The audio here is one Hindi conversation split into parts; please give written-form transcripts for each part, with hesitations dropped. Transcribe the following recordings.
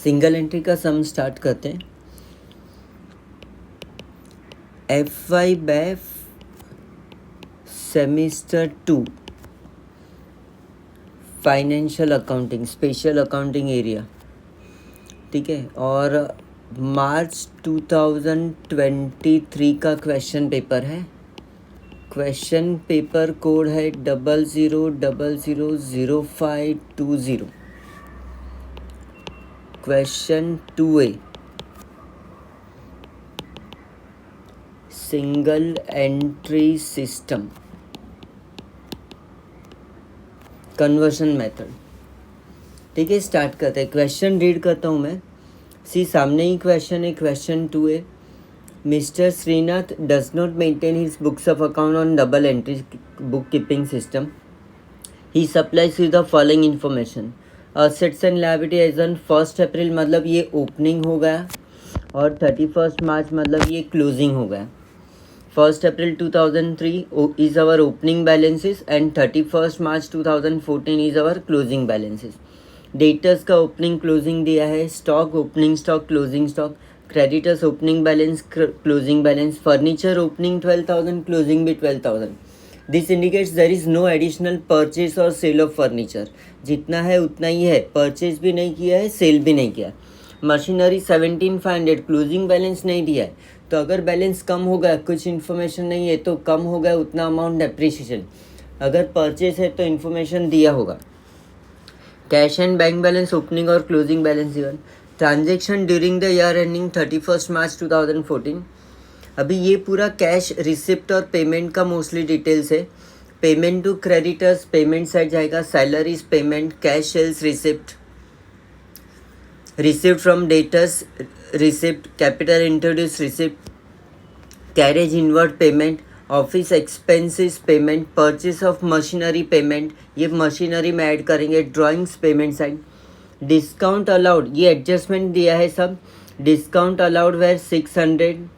सिंगल एंट्री का सम स्टार्ट करते हैं। FY BAIF semester 2 financial accounting special accounting area, ठीक है। और मार्च 2023 का क्वेश्चन पेपर है। क्वेश्चन पेपर कोड है 00000520। Question 2A single entry system conversion method, ठीक है। स्टार्ट करते हैं। क्वेश्चन रीड करता हूँ मैं। सामने ही क्वेश्चन है, question 2A। Mister Shrinath does not maintain his books of account on double entry book keeping system. He supplies with the following information. Assets and liability as on 1 April मतलब ये ओपनिंग हो गया, और 31 मार्च मतलब ये क्लोजिंग हो गया। 1 अप्रैल 2003 is our opening balances and 31st March 2014 is our closing balances. Debtors का ओपनिंग क्लोजिंग दिया है, stock opening stock closing stock, creditors opening balance closing balance, furniture opening 12,000 closing भी 12,000. This indicates there is no additional purchase और सेल ऑफ फर्नीचर। जितना है उतना ही है, परचेज भी नहीं किया है, सेल भी नहीं किया। मशीनरी 17,500 क्लोजिंग बैलेंस नहीं दिया है, तो अगर बैलेंस कम हो गया, कुछ इन्फॉर्मेशन नहीं है तो कम हो गया उतना अमाउंट डेप्रिसिएशन। अगर परचेज है तो इन्फॉर्मेशन दिया होगा। Cash and bank balance opening और closing balance given. Transaction during the year ending 31 March 2014। अभी ये पूरा कैश रिसिप्ट और पेमेंट का मोस्टली डिटेल्स है। Payment to creditors payment side जाएगा, salaries payment, cash sales receipt, receipt from debtors receipt, capital introduce receipt, carriage inward payment, office expenses payment, purchase of machinery payment, ये मशीनरी में ऐड करेंगे, drawings payment side, discount allowed ये एडजस्टमेंट दिया है सब। Discount allowed were 600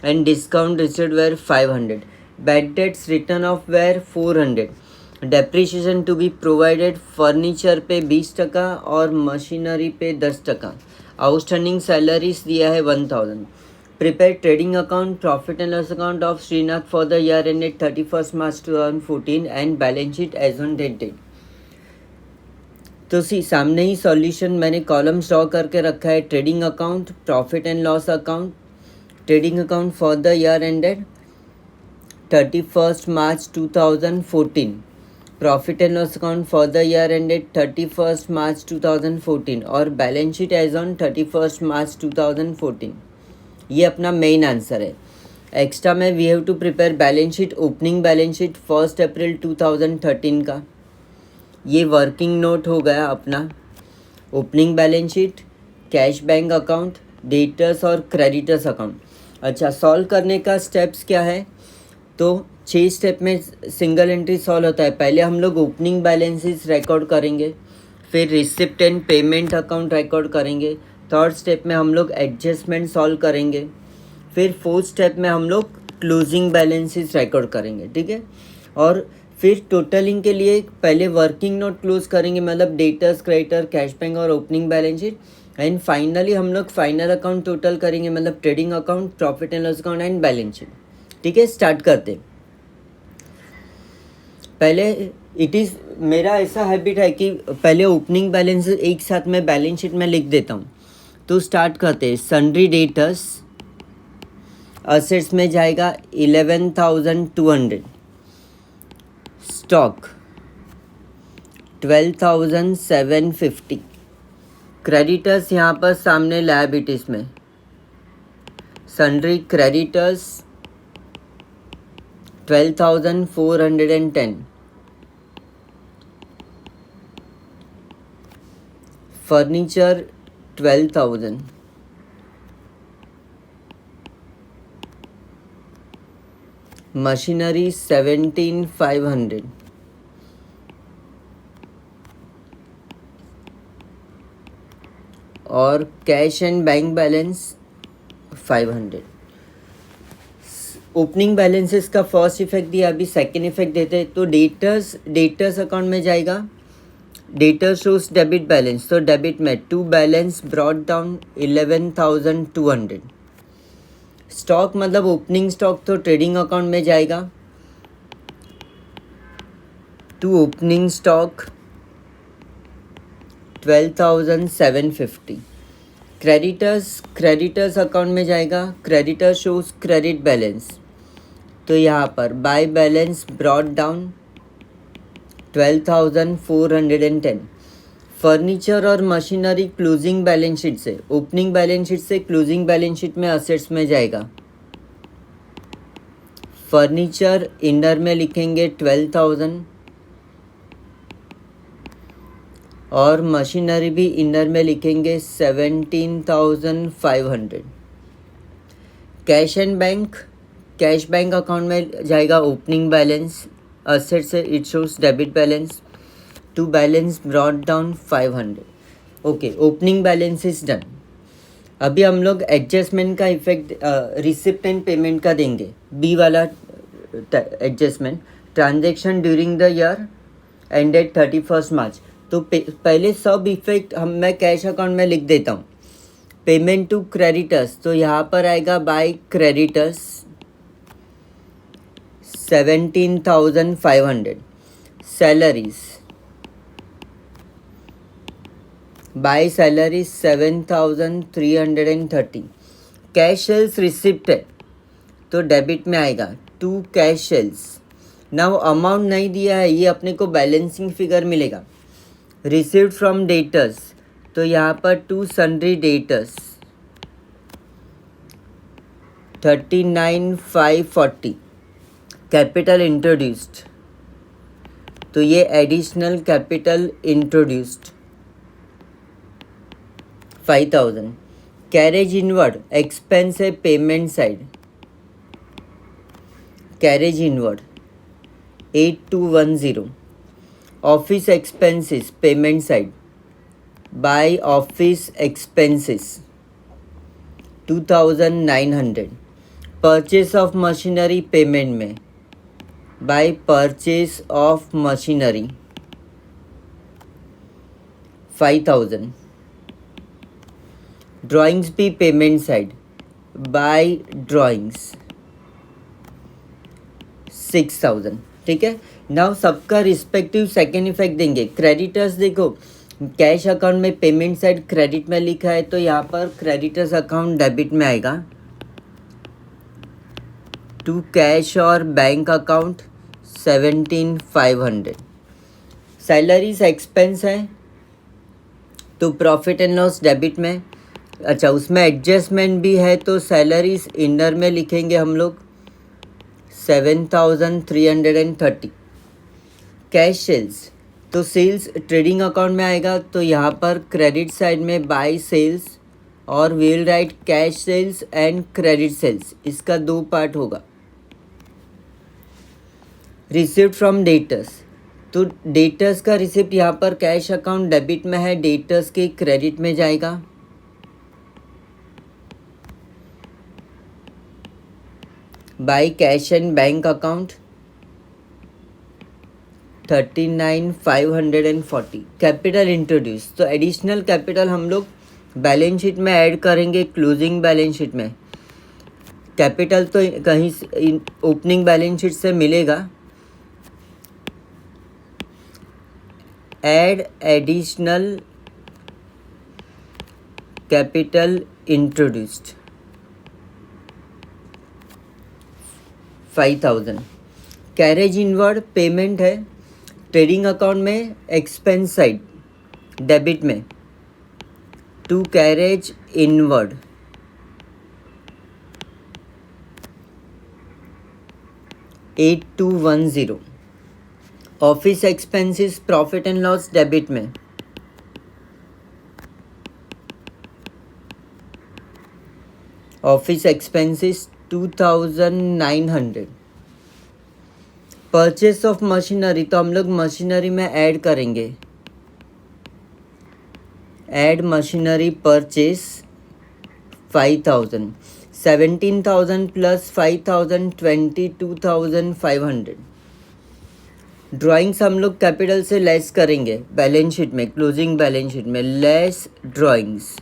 and discount received were 500. Bad debts written off were 400. Depreciation to be provided furniture पे 20% और मशीनरी पे 10%. आउटस्टैंडिंग सैलरीज दिया है 1,000. Prepare trading account profit and loss account of Shrinath for the year ended 31 March 2014 and balance sheet as on date date. तो सामने ही सॉल्यूशन मैंने कॉलम ड्रॉ करके रखा है। Trading account profit and loss account, trading account for the year ended 31 March 2014, profit and loss account for the year ended 31 March 2014 और balance sheet as on 31 March 2014। ये अपना मेन आंसर है। एक्स्ट्रा में we have to prepare balance sheet, opening balance sheet 1 April 2013 का, ये वर्किंग नोट हो गया अपना। Opening balance sheet, cash bank account, debtors और क्रेडिटर्स अकाउंट। अच्छा, सॉल्व करने का स्टेप्स क्या है? तो 6 स्टेप में सिंगल एंट्री सॉल्व होता है। पहले हम लोग ओपनिंग बैलेंसेस रिकॉर्ड करेंगे, फिर receipt and payment account record करेंगे। 3rd स्टेप में हम लोग एडजस्टमेंट सॉल्व करेंगे, फिर 4th स्टेप में हम लोग क्लोजिंग बैलेंसेस रिकॉर्ड करेंगे, ठीक है। और फिर टोटलिंग के लिए पहले वर्किंग नोट क्लोज करेंगे, मतलब डेटर्स, क्रेडिटर, कैश बैंक और opening balance sheet. And finally हम लोग फाइनल अकाउंट टोटल करेंगे, मतलब trading account, profit and loss account and balance sheet, ठीक है। स्टार्ट करते। पहले इट इज़ मेरा ऐसा हैबिट है कि पहले ओपनिंग बैलेंस एक साथ में बैलेंस शीट में लिख देता हूँ। तो स्टार्ट करते हैं। सन्ड्री डेटर्स असेट्स में जाएगा 11,200, स्टॉक 12,750, क्रेडिटर्स यहाँ पर सामने लायबिलिटीज में, सन्ड्री क्रेडिटर्स 12,410, फर्नीचर 12,000, मशीनरी 17,500, और cash and bank balance 500। Opening balances का फर्स्ट इफेक्ट दिया, अभी सेकेंड इफेक्ट देते हैं। तो डेटर्स अकाउंट में जाएगा डेटर शोज डेबिट बैलेंस, तो डेबिट में to balance brought down 11,200। Stock मतलब ओपनिंग स्टॉक तो ट्रेडिंग अकाउंट में जाएगा, to opening stock 12,750। Creditors account में जाएगा, क्रेडिटर शोज क्रेडिट बैलेंस, तो यहाँ पर by balance brought down 12,410। Furniture और मशीनरी क्लोजिंग बैलेंस शीट से, ओपनिंग बैलेंस शीट से क्लोजिंग बैलेंस शीट में असेट्स में जाएगा। फर्नीचर इनर में लिखेंगे 12,000 और मशीनरी भी इनर में लिखेंगे 17,500। कैश बैंक अकाउंट में जाएगा ओपनिंग बैलेंस, असेट से it shows debit balance, to balance brought down 500। Okay, opening balance is done. अभी हम लोग एडजस्टमेंट का इफेक्ट रिसिप्ट एंड पेमेंट का देंगे। बी वाला adjustment, transaction during the year ended 31 मार्च। तो पहले सब इफेक्ट मैं कैश अकाउंट में लिख देता हूँ। पेमेंट टू क्रेडिटर्स, तो यहाँ पर आएगा by creditors 17,500। Salaries, by salary 7,330। Cash sales receipt है तो डेबिट में आएगा, to cash sales. Now amount नहीं दिया है, ये अपने को बैलेंसिंग फिगर मिलेगा। रिसीव्ड फ्रॉम डेटर्स, तो यहाँ पर to sundry debtors 39,540। Capital introduced, तो ये additional capital introduced 5,000। Carriage inward expense है payment side, carriage inward 8,210। Office expenses payment side, by office expenses 2,900। Purchase of machinery payment में, by purchase of machinery 5,000। Drawings भी पेमेंट साइड, बाय ड्राइंग्स 6,000। ठीक है, नाउ सबका रिस्पेक्टिव सेकेंड इफेक्ट देंगे। क्रेडिटर्स देखो, कैश अकाउंट में पेमेंट साइड क्रेडिट में लिखा है, तो यहाँ पर क्रेडिटर्स अकाउंट डेबिट में आएगा, टू कैश और बैंक अकाउंट 17,500। सैलरीज एक्सपेंस है तो प्रॉफिट एंड लॉस डेबिट में। अच्छा, उसमें एडजस्टमेंट भी है, तो सैलरीज इनर में लिखेंगे हम लोग 7,330। कैश सेल्स, तो सेल्स ट्रेडिंग अकाउंट में आएगा, तो यहाँ पर क्रेडिट साइड में बाय सेल्स और will write cash sales and credit sales, इसका दो पार्ट होगा। रिसिप्ट फ्रॉम डेटर्स, तो डेटर्स का रिसिप्ट यहाँ पर कैश अकाउंट डेबिट में है, डेटर्स के क्रेडिट में जाएगा। By cash and bank account 39,540। Capital introduce, तो एडिशनल कैपिटल हम लोग बैलेंस शीट में ऐड करेंगे, क्लोजिंग बैलेंस शीट में। कैपिटल तो कहीं ओपनिंग बैलेंस शीट से मिलेगा। Add additional capital introduced 5,000। Carriage inward payment है, ट्रेडिंग अकाउंट में एक्सपेंस साइड डेबिट में, to carriage inward 8,210। Office expenses profit and loss debit में, office expenses 2,900। Purchase of machinery, तो हम लोग मशीनरी में ऐड करेंगे, add machinery purchase 5,000। 17,000 plus 5,000 22,500। Drawings हम लोग कैपिटल से लेस करेंगे बैलेंस शीट में, क्लोजिंग बैलेंस शीट में लेस ड्राइंग्स,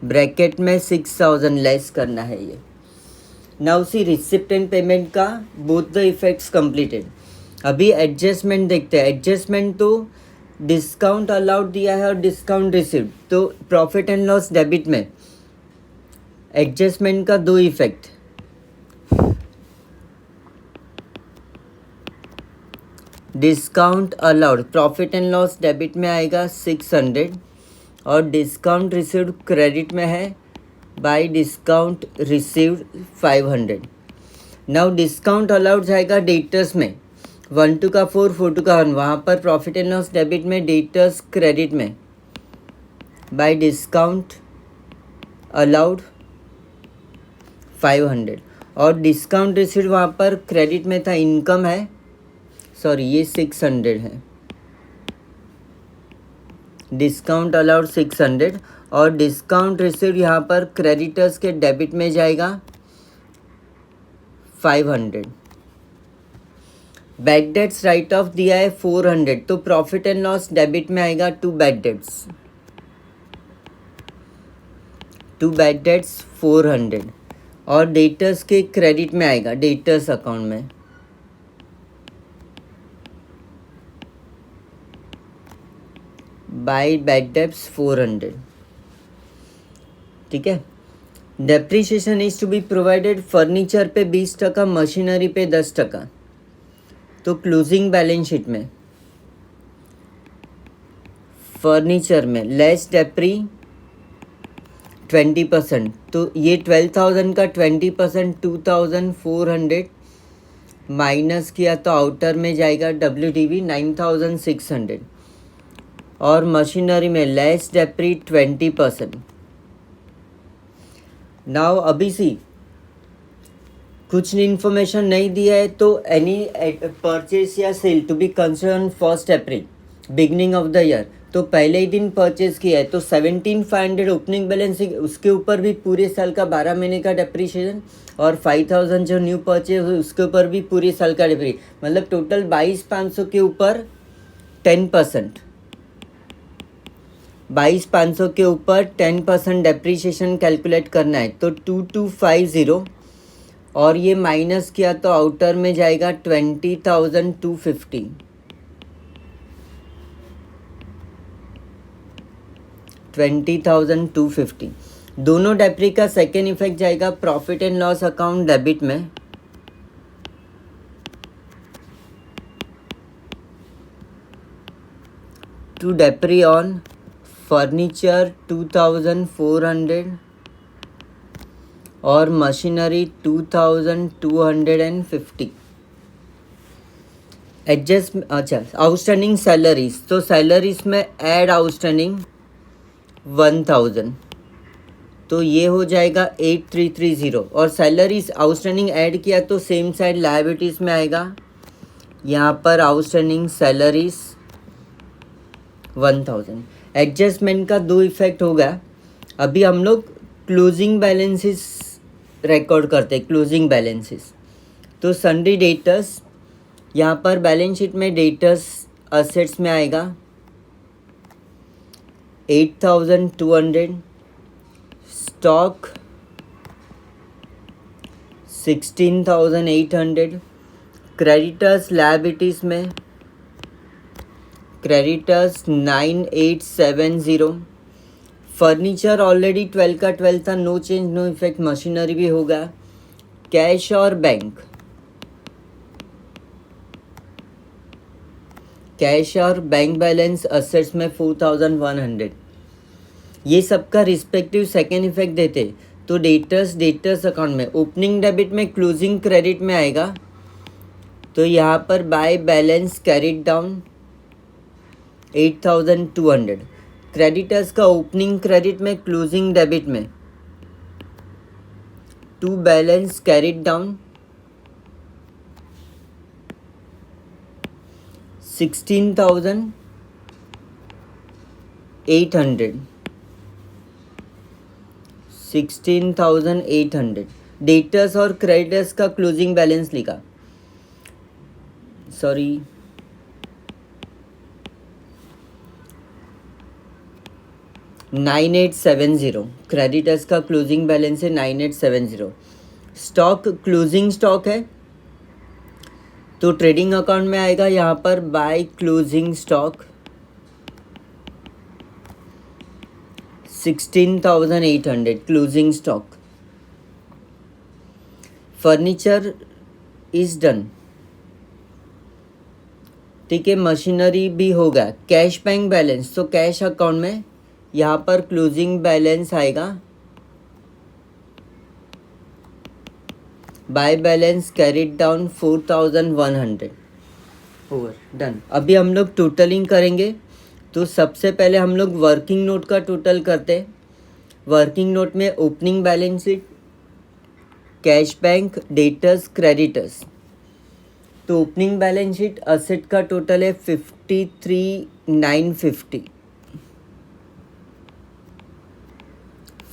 ब्रैकेट में 6000 लेस करना है ये। Now see receipt and payment का बोथ द इफेक्ट्स कंप्लीटेड। अभी एडजस्टमेंट देखते हैं। एडजस्टमेंट तो डिस्काउंट अलाउड दिया है और डिस्काउंट रिसीव्ड, तो प्रॉफिट एंड लॉस डेबिट में एडजस्टमेंट का दो effect. Discount allowed profit and loss debit में आएगा 600 और डिस्काउंट रिसीव्ड क्रेडिट में है bye discount received 500। Now discount allowed जाएगा डेटर्स में 1 2 का 4 4 2 का 1, वहाँ पर प्रॉफिट एंड लॉस डेबिट में डेटर्स क्रेडिट में बाय डिस्काउंट अलाउड 500 और डिस्काउंट रिसीव्ड वहाँ पर क्रेडिट में था, इनकम है, सॉरी ये 600 है। डिस्काउंट अलाउड 600 और डिस्काउंट रिसीव्ड यहाँ पर क्रेडिटर्स के डेबिट में जाएगा 500। बैड डेट्स राइट ऑफ दिया है 400, तो प्रॉफिट एंड लॉस डेबिट में आएगा 2 बैड डेट्स, 2 बैड डेट्स 400 और डेटर्स के क्रेडिट में आएगा डेटर्स अकाउंट में बाय बैड डेट्स 400। ठीक है। Depreciation is to be provided furniture पे 20%, मशीनरी पे 10%। तो क्लोजिंग बैलेंस शीट में फर्नीचर में लेस डेप्री 20%, तो ये 12,000 का 20% 2,400 माइनस किया तो आउटर में जाएगा WDV 9,600 और मशीनरी में लेस डेप्री 20%। नाउ अभी सी कुछ इन्फॉर्मेशन नहीं दिया है, तो एनी परचेज या sale to be considered 1 April beginning of the year, तो पहले ही दिन परचेज किया है तो 17,500 ओपनिंग बैलेंस, उसके ऊपर भी पूरे साल का 12 महीने का डेप्रीशिएशन और 5,000 जो न्यू परचेज उसके ऊपर भी पूरे साल का डेप्री, मतलब टोटल 22,500 के ऊपर 10%, 22,500 के ऊपर 10% डेप्रीशिएशन कैलकुलेट करना है, तो 2250 और ये माइनस किया तो आउटर में जाएगा 20,250। 20,250 दोनों डेप्री का सेकेंड इफेक्ट जाएगा profit and loss account debit में, टू डेप्री ऑन फर्नीचर 2,400 और मशीनरी 2,250। एडजस्ट, अच्छा आउटस्टैंडिंग सैलरीज, तो सैलरीज में ऐड आउटस्टैंडिंग 1,000, तो ये हो जाएगा 8,330 और सैलरीज आउटस्टैंडिंग ऐड किया तो सेम साइड लायबिलिटीज में आएगा, यहाँ पर आउटस्टैंडिंग सैलरीज 1,000। एडजस्टमेंट का दो इफेक्ट होगा। अभी हम लोग क्लोजिंग बैलेंसेस रिकॉर्ड करते हैं, क्लोजिंग बैलेंसेस, तो सन्ड्री डेटर्स यहाँ पर बैलेंस शीट में डेटर्स असेट्स में आएगा 8,200, स्टॉक 16,800, क्रेडिटर्स लायबिलिटीज में क्रेडिटर्स 9,870, फर्नीचर ऑलरेडी 12 का 12 था, no change no effect, machinery भी होगा। कैश और बैंक, कैश और बैंक बैलेंस असेट्स में 4,100, ये सबका रिस्पेक्टिव सेकेंड इफेक्ट देते, तो डेटर्स अकाउंट में ओपनिंग डेबिट में क्लोजिंग क्रेडिट में आएगा, तो यहाँ पर by balance carried down 8,200, creditors का ओपनिंग क्रेडिट में क्लोजिंग डेबिट में to balance carried down 16,800, 16,800 debtors और क्रेडिटर्स का क्लोजिंग बैलेंस लिखा। सॉरी, $9870 क्रेडिटर्स का क्लोजिंग बैलेंस है 9870। स्टॉक क्लोजिंग स्टॉक है तो ट्रेडिंग अकाउंट में आएगा यहाँ पर by closing stock 16,800 closing stock. Furniture is done, ठीक है, मशीनरी भी होगा। कैश बैंक बैलेंस, तो कैश अकाउंट में यहाँ पर क्लोजिंग बैलेंस आएगा by balance carried down 4,100 over done. अभी हम लोग टोटलिंग करेंगे, तो सबसे पहले हम लोग वर्किंग नोट का टोटल करते हैं। वर्किंग नोट में opening balance sheet, cash bank, debtors, creditors. तो ओपनिंग बैलेंस शीट असेट का टोटल है 53,950,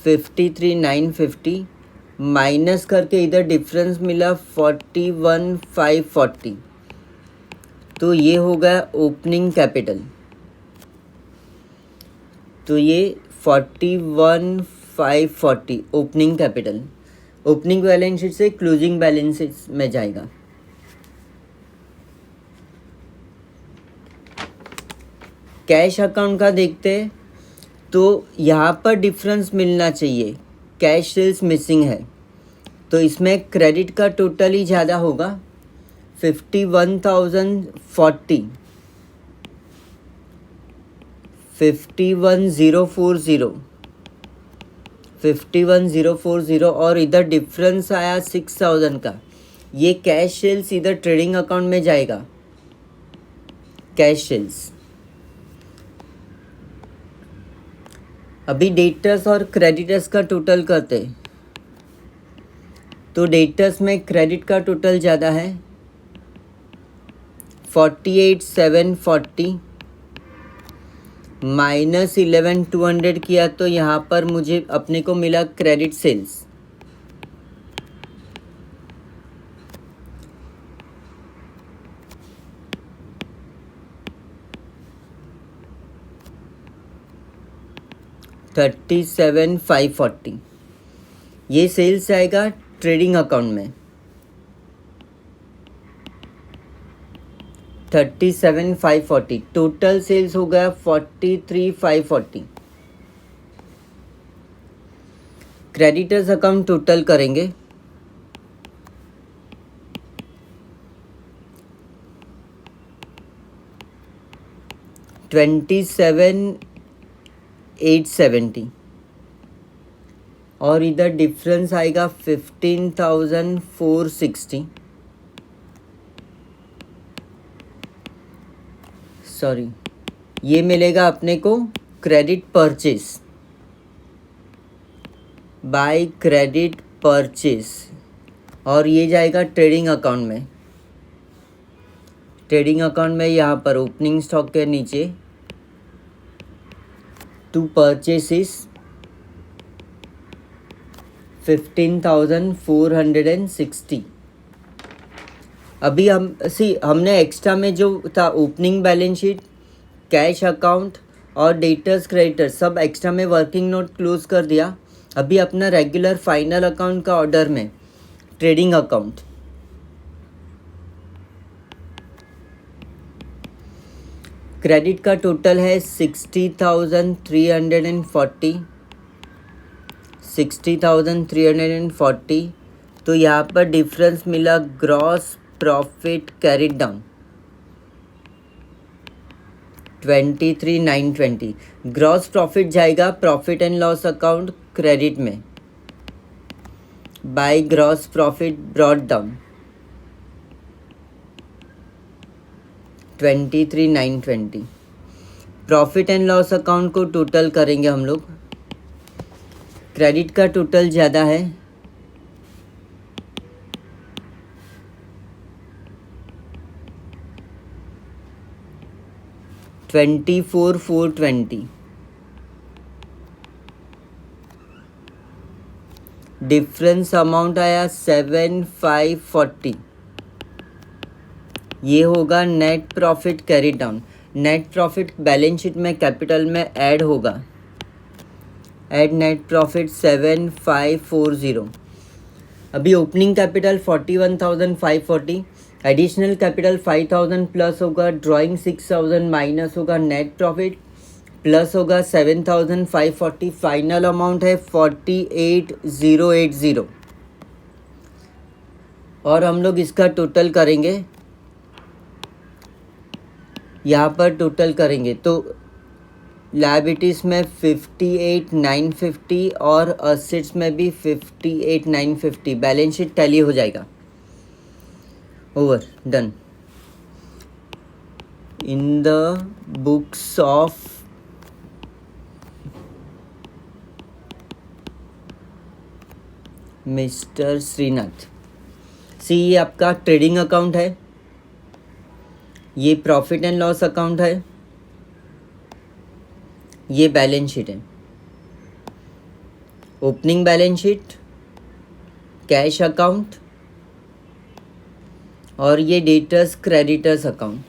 53,950 माइनस करके इधर डिफरेंस मिला 41,540, तो ये हो गया ओपनिंग कैपिटल। तो ये 41,540 opening capital opening balance sheet से क्लोजिंग बैलेंस शीट में जाएगा। कैश अकाउंट का देखते हैं, तो यहाँ पर डिफरेंस मिलना चाहिए, कैश सेल्स मिसिंग है, तो इसमें क्रेडिट का टोटल ही ज़्यादा होगा 51,040, 51,040, 51,040 और इधर डिफरेंस आया 6,000 का। ये कैश सेल्स इधर ट्रेडिंग अकाउंट में जाएगा, कैश सेल्स। अभी डेटर्स और क्रेडिटर्स का टोटल करते, तो डेटर्स में क्रेडिट का टोटल ज़्यादा है 48,740 माइनस 11,200 किया, तो यहाँ पर मुझे अपने को मिला क्रेडिट सेल्स $37,540। ये सेल्स आएगा ट्रेडिंग अकाउंट में 37,540, टोटल सेल्स हो गया 43,540। क्रेडिटर्स अकाउंट टोटल करेंगे, $27,870 और इधर डिफरेंस आएगा 15,460, सॉरी, ये मिलेगा अपने को credit purchase, by credit purchase, और ये जाएगा ट्रेडिंग अकाउंट में। ट्रेडिंग अकाउंट में यहाँ पर ओपनिंग स्टॉक के नीचे टू परचेसेस 15,460। अभी हमने एक्स्ट्रा में जो था opening balance sheet, cash account और डेटर्स क्रेडिटर्स सब एक्स्ट्रा में वर्किंग नोट क्लोज कर दिया। अभी अपना रेगुलर फाइनल अकाउंट का ऑर्डर में ट्रेडिंग अकाउंट, क्रेडिट का टोटल है 60,340, 60,340, तो यहाँ पर डिफरेंस मिला gross profit carried down 23,920। Gross profit जाएगा profit and loss account credit में, by gross profit brought down 23,920। Profit and loss account को टोटल करेंगे हम लोग, क्रेडिट का टोटल ज़्यादा है 24,420, डिफरेंस अमाउंट आया 7,540, ये होगा net profit carry down. Net profit balance sheet में कैपिटल में ऐड होगा, ऐड नेट प्रॉफिट 7540। अभी opening capital 41,540, additional capital 5,000 plus होगा, ड्राइंग 6,000 माइनस होगा, नेट प्रॉफिट प्लस होगा 7,540, फाइनल अमाउंट है 48,080। और हम लोग इसका टोटल करेंगे, यहाँ पर टोटल करेंगे तो लायबिलिटीज़ में 58,950 और असेट्स में भी 58,950, बैलेंस शीट टैली हो जाएगा। Over, done. In the books of mister Shrinath. See, ये आपका ट्रेडिंग अकाउंट है, ये प्रॉफिट एंड लॉस अकाउंट है, ये बैलेंस शीट है। Opening balance sheet, cash account और ये डेटर्स क्रेडिटर्स अकाउंट।